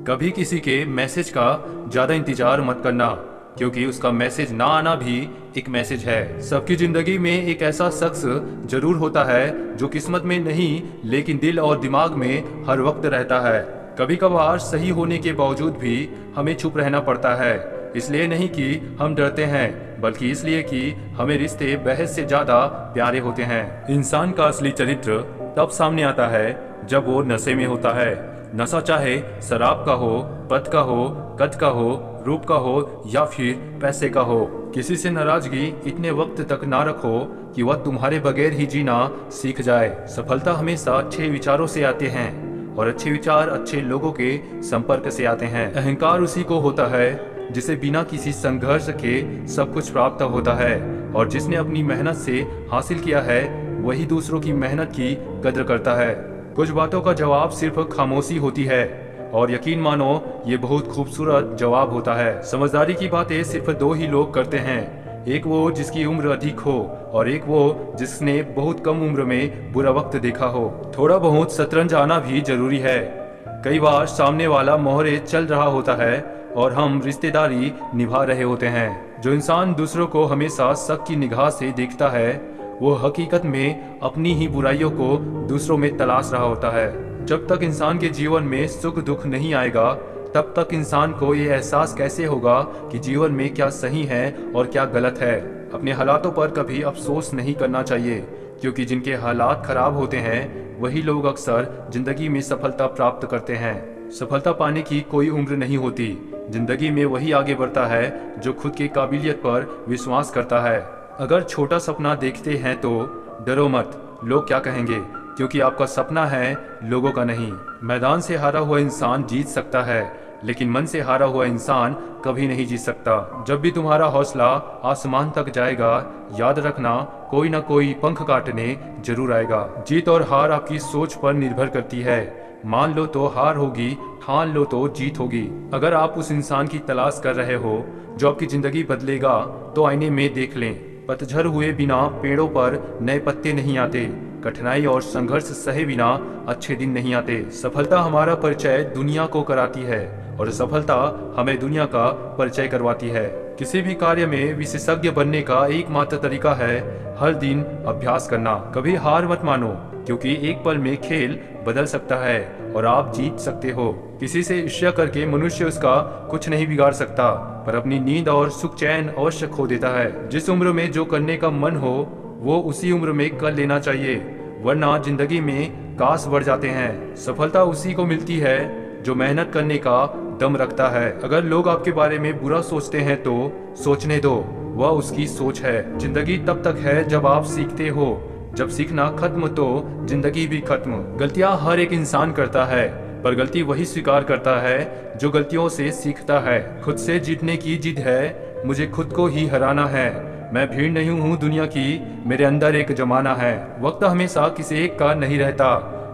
कभी किसी के मैसेज का ज़्यादा इंतजार मत करना, क्योंकि उसका मैसेज ना आना भी एक मैसेज है। सबकी जिंदगी में एक ऐसा शख्स जरूर होता है जो किस्मत में नहीं लेकिन दिल और दिमाग में हर वक्त रहता है। कभी कभार सही होने के बावजूद भी हमें चुप रहना पड़ता है, इसलिए नहीं कि हम डरते हैं, बल्कि इसलिए कि हमें रिश्ते बहस से ज्यादा प्यारे होते हैं। इंसान का असली चरित्र तब सामने आता है जब वो नशे में होता है। नशा चाहे शराब का हो, पद का हो, कद का हो, रूप का हो या फिर पैसे का हो। किसी से नाराजगी इतने वक्त तक ना रखो कि वह तुम्हारे बगैर ही जीना सीख जाए। सफलता हमेशा अच्छे विचारों से आते हैं और अच्छे विचार अच्छे लोगों के संपर्क से आते हैं। अहंकार उसी को होता है जिसे बिना किसी संघर्ष के सब कुछ प्राप्त होता है, और जिसने अपनी मेहनत से हासिल किया है वही दूसरों की मेहनत की कद्र करता है। कुछ बातों का जवाब सिर्फ खामोशी होती है, और यकीन मानो ये बहुत खूबसूरत जवाब होता है। समझदारी की बातें सिर्फ दो ही लोग करते हैं, एक वो जिसकी उम्र अधिक हो और एक वो जिसने बहुत कम उम्र में बुरा वक्त देखा हो। थोड़ा बहुत शतरंज आना भी जरूरी है। कई बार सामने वाला मोहरे चल रहा होता है और हम रिश्तेदारी निभा रहे होते हैं। जो इंसान दूसरों को हमेशा शक की निगाह से देखता है वो हकीकत में अपनी ही बुराइयों को दूसरों में तलाश रहा होता है। जब तक इंसान के जीवन में सुख दुख नहीं आएगा तब तक इंसान को ये एहसास कैसे होगा कि जीवन में क्या सही है और क्या गलत है। अपने हालातों पर कभी अफसोस नहीं करना चाहिए, क्योंकि जिनके हालात खराब होते हैं वही लोग अक्सर जिंदगी में सफलता प्राप्त करते हैं। सफलता पाने की कोई उम्र नहीं होती। जिंदगी में वही आगे बढ़ता है जो खुद की काबिलियत पर विश्वास करता है। अगर छोटा सपना देखते हैं तो डरो मत, लोग क्या कहेंगे, क्योंकि आपका सपना है, लोगों का नहीं। मैदान से हारा हुआ इंसान जीत सकता है, लेकिन मन से हारा हुआ इंसान कभी नहीं जीत सकता। जब भी तुम्हारा हौसला आसमान तक जाएगा, याद रखना कोई ना कोई पंख काटने जरूर आएगा। जीत और हार आपकी सोच पर निर्भर करती है। मान लो तो हार होगी, ठान लो तो जीत होगी। अगर आप उस इंसान की तलाश कर रहे हो जो आपकी जिंदगी बदलेगा, तो आईने में देख लें। पतझड़ हुए बिना पेड़ों पर नए पत्ते नहीं आते। कठिनाई और संघर्ष सहे बिना अच्छे दिन नहीं आते। सफलता हमारा परिचय दुनिया को कराती है और सफलता हमें दुनिया का परिचय करवाती है। किसी भी कार्य में विशेषज्ञ बनने का एकमात्र तरीका है हर दिन अभ्यास करना। कभी हार मत मानो, क्योंकि एक पल में खेल बदल सकता है और आप जीत सकते हो। किसी से ईर्ष्या करके मनुष्य उसका कुछ नहीं बिगाड़ सकता, पर अपनी नींद और सुख चैन अवश्य खो देता है। जिस उम्र में जो करने का मन हो वो उसी उम्र में कर लेना चाहिए, वरना जिंदगी में कास बढ़ जाते हैं। सफलता उसी को मिलती है जो मेहनत करने का दम रखता है। अगर लोग आपके बारे में बुरा सोचते हैं तो सोचने दो, वह उसकी सोच है। जिंदगी तब तक है जब आप सीखते हो, जब सीखना खत्म तो जिंदगी भी खत्म। गलतियां हर एक इंसान करता है, पर गलती वही स्वीकार करता है जो गलतियों से सीखता है। खुद से जीतने की जिद है, मुझे खुद को ही हराना है। मैं भीड़ नहीं हूँ दुनिया की, मेरे अंदर एक जमाना है। वक्त हमेशा किसी एक का नहीं रहता।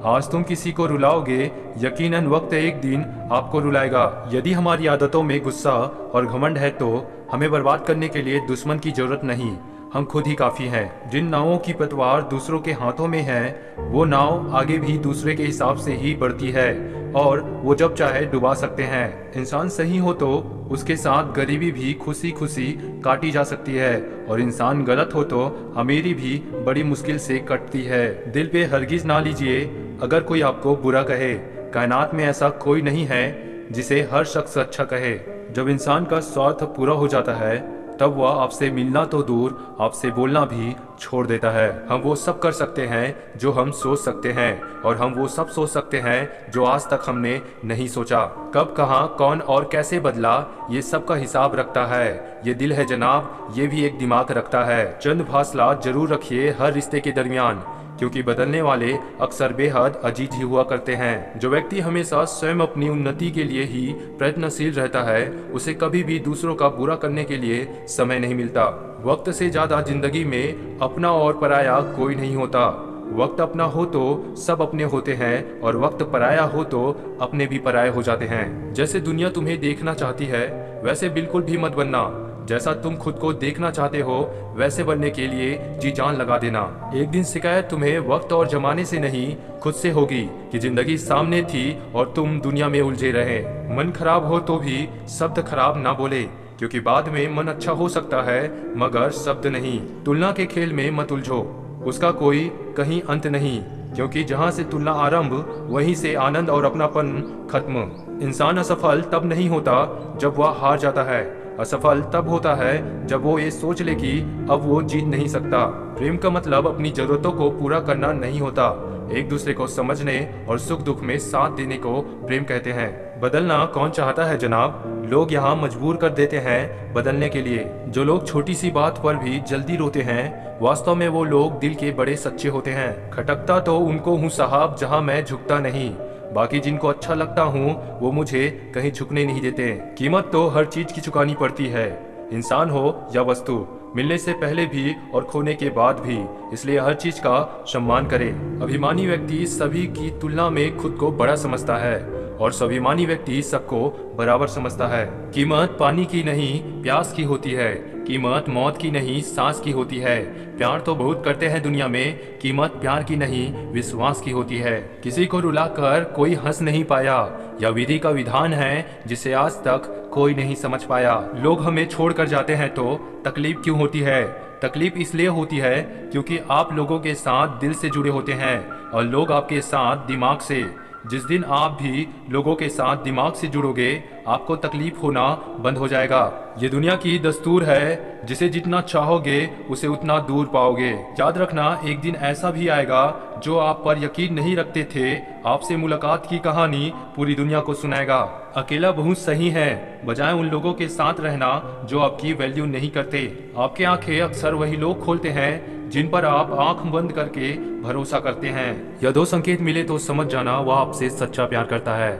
आज तुम किसी को रुलाओगे, यकीनन वक्त एक दिन आपको रुलाएगा। यदि हमारी आदतों में गुस्सा और घमंड है तो हमें बर्बाद करने के लिए दुश्मन की जरूरत नहीं, हम खुद ही काफी हैं। जिन नावों की पतवार दूसरों के हाथों में है वो नाव आगे भी दूसरे के हिसाब से ही बढ़ती है, और वो जब चाहे डुबा सकते हैं। इंसान सही हो तो उसके साथ गरीबी भी खुशी खुशी काटी जा सकती है, और इंसान गलत हो तो अमीरी भी बड़ी मुश्किल से कटती है। दिल पे हरगिज ना लीजिए अगर कोई आपको बुरा कहे। कायनात में ऐसा कोई नहीं है जिसे हर शख्स अच्छा कहे। जब इंसान का स्वार्थ पूरा हो जाता है तब वह आपसे मिलना तो दूर आपसे बोलना भी छोड़ देता है। हम वो सब कर सकते हैं जो हम सोच सकते हैं, और हम वो सब सोच सकते हैं जो आज तक हमने नहीं सोचा। कब कहाँ कौन और कैसे बदला ये सब का हिसाब रखता है ये दिल है जनाब, ये भी एक दिमाग रखता है। चंद फासला जरूर रखिए हर रिश्ते के दरमियान, क्योंकि बदलने वाले अक्सर बेहद अजीज ही हुआ करते हैं। जो व्यक्ति हमेशा स्वयं अपनी उन्नति के लिए ही प्रयत्नशील रहता है उसे कभी भी दूसरों का बुरा करने के लिए समय नहीं मिलता। वक्त से ज्यादा जिंदगी में अपना और पराया कोई नहीं होता। वक्त अपना हो तो सब अपने होते हैं, और वक्त पराया हो तो अपने भी पराये हो जाते हैं। जैसे दुनिया तुम्हें देखना चाहती है वैसे बिल्कुल भी मत बनना। जैसा तुम खुद को देखना चाहते हो वैसे बनने के लिए जी जान लगा देना। एक दिन शिकायत तुम्हें वक्त और जमाने से नहीं खुद से होगी कि जिंदगी सामने थी और तुम दुनिया में उलझे रहे। मन खराब हो तो भी शब्द खराब ना बोले, क्योंकि बाद में मन अच्छा हो सकता है मगर शब्द नहीं। तुलना के खेल में मत उलझो, उसका कोई कहीं अंत नहीं, क्योंकि जहाँ से तुलना आरंभ वहीं से आनंद और अपनापन खत्म। इंसान असफल तब नहीं होता जब वह हार जाता है, असफल तब होता है जब वो ये सोच ले कि अब वो जीत नहीं सकता। प्रेम का मतलब अपनी जरूरतों को पूरा करना नहीं होता, एक दूसरे को समझने और सुख दुख में साथ देने को प्रेम कहते हैं। बदलना कौन चाहता है जनाब, लोग यहाँ मजबूर कर देते हैं बदलने के लिए। जो लोग छोटी सी बात पर भी जल्दी रोते हैं, वास्तव में वो लोग दिल के बड़े सच्चे होते हैं। खटकता तो उनको हूँ साहब जहाँ मैं झुकता नहीं, बाकी जिनको अच्छा लगता हूँ वो मुझे कहीं झुकने नहीं देते। कीमत तो हर चीज की चुकानी पड़ती है, इंसान हो या वस्तु, मिलने से पहले भी और खोने के बाद भी, इसलिए हर चीज का सम्मान करें। अभिमानी व्यक्ति सभी की तुलना में खुद को बड़ा समझता है और स्वाभिमानी व्यक्ति सबको बराबर समझता है। कीमत पानी की नहीं प्यास की होती है, कीमत मौत की नहीं सांस की होती है। प्यार तो बहुत करते हैं दुनिया में, कीमत प्यार की नहीं विश्वास की होती है। किसी को रुलाकर कोई हंस नहीं पाया, यह विधि का विधान है जिसे आज तक कोई नहीं समझ पाया। लोग हमें छोड़कर जाते हैं तो तकलीफ क्यों होती है? तकलीफ इसलिए होती है क्योंकि आप लोगों के साथ दिल से जुड़े होते हैं और लोग आपके साथ दिमाग से। जिस दिन आप भी लोगों के साथ दिमाग से जुड़ोगे, आपको तकलीफ होना बंद हो जाएगा। ये दुनिया की दस्तूर है, जिसे जितना चाहोगे उसे उतना दूर पाओगे। याद रखना, एक दिन ऐसा भी आएगा जो आप पर यकीन नहीं रखते थे, आपसे मुलाकात की कहानी पूरी दुनिया को सुनाएगा। अकेला बहुत सही है, बजाय उन लोगों के साथ रहना जो आपकी वैल्यू नहीं करते। आपकी आंखें अक्सर वही लोग खोलते हैं जिन पर आप आंख बंद करके भरोसा करते हैं। यह दो संकेत मिले तो समझ जाना वह आपसे सच्चा प्यार करता है।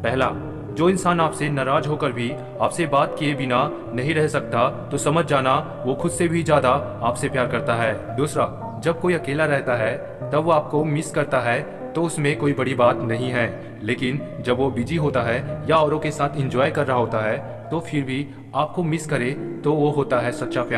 पहला, जो इंसान आपसे नाराज होकर भी आपसे बात किए बिना नहीं रह सकता तो समझ जाना वो खुद से भी ज्यादा आपसे प्यार करता है। दूसरा, जब कोई अकेला रहता है तब वो आपको मिस करता है तो उसमें कोई बड़ी बात नहीं है, लेकिन जब वो बिजी होता है या औरों के साथ एंजॉय कर रहा होता है तो फिर भी आपको मिस करे तो वो होता है सच्चा प्यार।